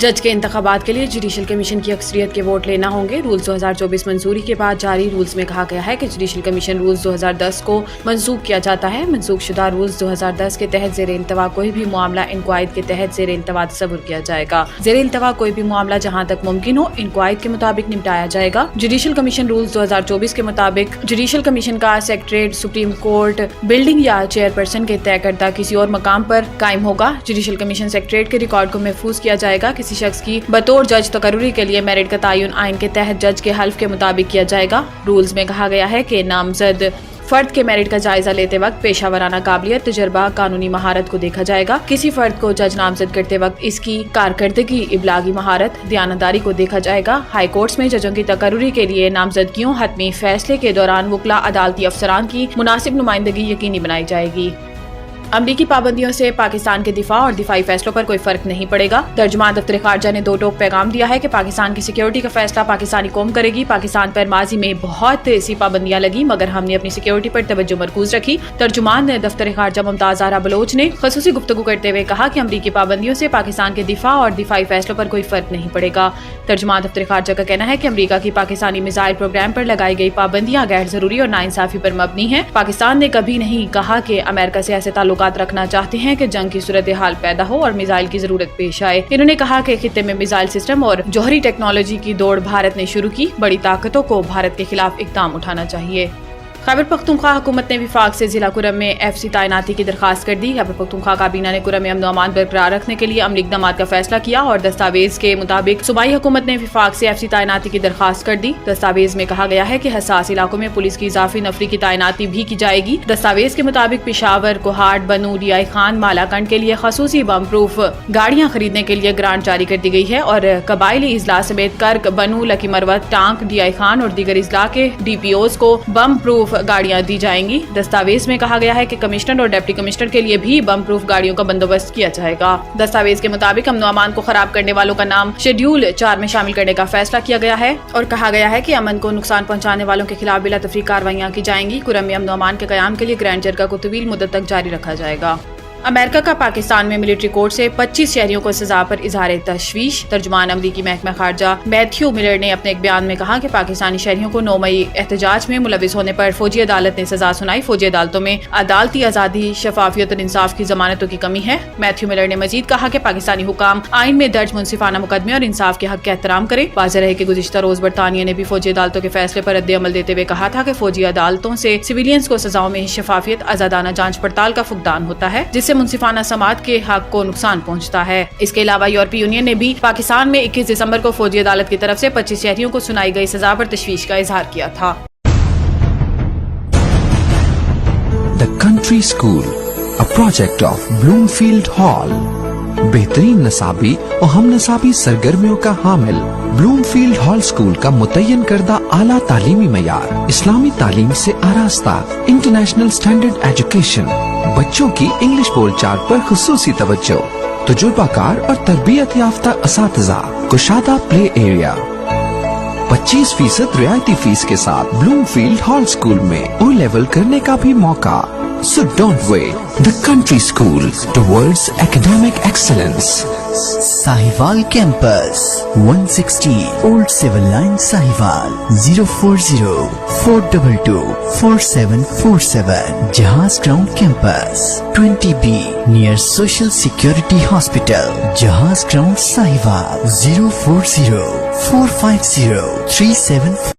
जज के इंतखाबात के लिए जुडिशल कमीशन की अक्सरियत के वोट लेना होंगे। रूल्स 2024 मंजूरी के बाद जारी रूल्स में कहा गया है कि जुडिशल कमीशन रूल्स 2010 को मंसूख किया जाता है। मंसूख शुदा रूल्स 2010 के तहत ज़ेर इल्तवा कोई भी मामला इनक्वायद के तहत ज़ेर इल्तवा तस्वुर किया जाएगा। ज़ेर इल्तवा कोई भी मामला जहाँ तक मुमकिन हो इनक्वायद के मुताबिक निपटाया जाएगा। जुडिशल कमीशन रूल्स 2024 के मुताबिक जुडिशल कमीशन का सेक्रेटरीट सुप्रीम कोर्ट बिल्डिंग या चेयरपर्सन के तय करता किसी और मकाम पर कायम होगा। जुडिशल कमीशन सेक्रेटरीट के रिकॉर्ड को महफूज किया जाएगा। किसी शख्स की बतौर जज तकर्री के लिए मेरिट का तयन आइन के तहत जज के हल्फ के मुताबिक किया जाएगा। रूल्स में कहा गया है कि नामजद फर्द के मेरिट का जायजा लेते वक्त पेशावराना काबिलियत, तजर्बा, कानूनी महारत को देखा जाएगा। किसी फर्द को जज नामजद करते वक्त इसकी कारकर्दगी, इबलागी महारत, दयानतदारी को देखा जाएगा। हाई कोर्ट्स में जजों की तकर्री के लिए नामजदगियों हतमी फैसले के दौरान वकला, अदालती अफसरान की मुनासिब नुमाइंदगी यकीनी बनाई जाएगी। अमरीकी पाबंदियों से पाकिस्तान के दिफा और दिफाई फैसलों पर कोई फर्क नहीं पड़ेगा। तर्जुमान दफ्तर खारजा ने दो टोक पैगाम दिया है कि पाकिस्तान की सिक्योरिटी का फैसला पाकिस्तानी कौम करेगी। पाकिस्तान पर माजी में बहुत सी पाबंदियां लगी मगर हमने अपनी सिक्योरिटी पर तवज्जो मरकूज रखी। तर्जुमान दफ्तर खारजा मुमताज ज़हरा बलोच ने खसूसी गुफ्तगू करते हुए कहा कि अमरीकी पाबंदियों से पाकिस्तान के दिफा और दिफाई फैसलों पर कोई फर्क नहीं पड़ेगा। तर्जुमान दफ्तर खारजा का कहना है कि अमरीका की पाकिस्तानी मिसाइल प्रोग्राम पर लगाई गई पाबंदियां गैर जरूरी और नाइंसाफी पर मबनी है। पाकिस्तान ने कभी नहीं कहा कि अमेरिका से ऐसे ताल्लुकात रखना चाहते हैं कि जंग की सूरत हाल पैदा हो और मिसाइल की जरूरत पेश आए। इन्होंने कहा कि खित्ते में मिसाइल सिस्टम और जौहरी टेक्नोलॉजी की दौड़ भारत ने शुरू की। बड़ी ताकतों को भारत के खिलाफ इकदाम उठाना चाहिए। खैबर पख्तूनख्वा हुकूमत ने विफाक से जिला कुरम में FC तैनाती की दरखास्त कर दी। खैबर पख्तूनख्वा काबीना ने कुरम में अमन अमान बरकरार रखने के लिए अमली इक़दामात का फैसला किया और दस्तावेज के मुताबिक सूबाई हुकूमत ने विफाक से FC तैनाती की दरखास्त कर दी। दस्तावेज में कहा गया है कि हसास इलाकों में पुलिस की इजाफी नफरी की तैनाती भी की जाएगी। दस्तावेज के मुताबिक पेशावर, कोहाट, बनू, रियाई खान, मालाकंड के लिए खसूसी बम प्रूफ गाड़ियाँ खरीदने के लिए ग्रांट जारी कर दी गई है और कबायली इजला समेत कर्क, बनू, लकी मरवत, टांक, रियाई खान और दीगर इजला के DPOs को बम प्रूफ गाड़ियां दी जाएंगी। दस्तावेज में कहा गया है कि कमिश्नर और डिप्टी कमिश्नर के लिए भी बम प्रूफ गाड़ियों का बंदोबस्त किया जाएगा। दस्तावेज के मुताबिक अमन अमान को खराब करने वालों का नाम शेड्यूल 4 में शामिल करने का फैसला किया गया है और कहा गया है कि अमन को नुकसान पहुंचाने वालों के खिलाफ बिला तफरीक कार्रवाइयां की जाएंगी। कुरम में अमन अमान के कयाम के लिए ग्रैंड जरगा को तवील मुद्दत तक जारी रखा जाएगा। अमेरिका का पाकिस्तान में मिलिट्री कोर्ट से 25 शहरियों को सजा पर इजहार तशवीश। तर्जुमान अमरीकी महकमा खारजा मैथ्यू मिलर ने अपने एक बयान में कहा कि पाकिस्तानी शहरियों को 9 मई एहतजाज में मुलविस होने पर फौजी अदालत ने सजा सुनाई। फौजी अदालतों में अदालती आज़ादी, शफाफियत और इंसाफ की जमानतों की कमी है। मैथ्यू मिलर ने मजीद कहा कि पाकिस्तानी हुकाम आइन में दर्ज मुनसिफाना मुकदमे और इंसाफ के हक का एहतराम करे। वाज़ेह रहे कि गुज़िश्ता रोज बरतानिया ने भी फौजी अदालतों के फैसले पर रद्द अमल देते हुए कहा था कि फौजी अदालतों से सिविलियंस को सजाओं में शफाफियत, आजादाना जांच पड़ताल का फुकदान होता है जिससे मुनसिफाना समाज के हक को नुकसान पहुंचता है। इसके अलावा यूरोपीय यूनियन ने भी पाकिस्तान में 21 दिसंबर को फौजी अदालत की तरफ से 25 शहरियों को सुनाई गई सजा पर तशवीश का इजहार किया था। The Country School, a project of Bloomfield Hall, बेहतरीन नसाबी और हम नसाबी सरगर्मियों का हामिल ब्लूमफील्ड हॉल स्कूल का मुतय्यन करदा आला तालीमी मयार, इस्लामी तालीम से आरास्ता, इंटरनेशनल स्टैंडर्ड एजुकेशन, बच्चों की इंग्लिश बोलचाल पर खुसूसी तवज्जो, तजुर्बाकार और तरबियत याफ्ता असातिज़ा, कुशादा प्ले एरिया, 25% रियायती फीस के साथ ब्लूमफील्ड हॉल स्कूल में O लेवल करने का भी मौका। So don't wait. The Country School towards academic excellence. Sahiwal Campus, 160 Old Civil Line, Sahiwal, 040-422-4747. Jahaz Ground Campus, 20B, near Social Security Hospital, Jahaz Ground, Sahiwal, 040-450-37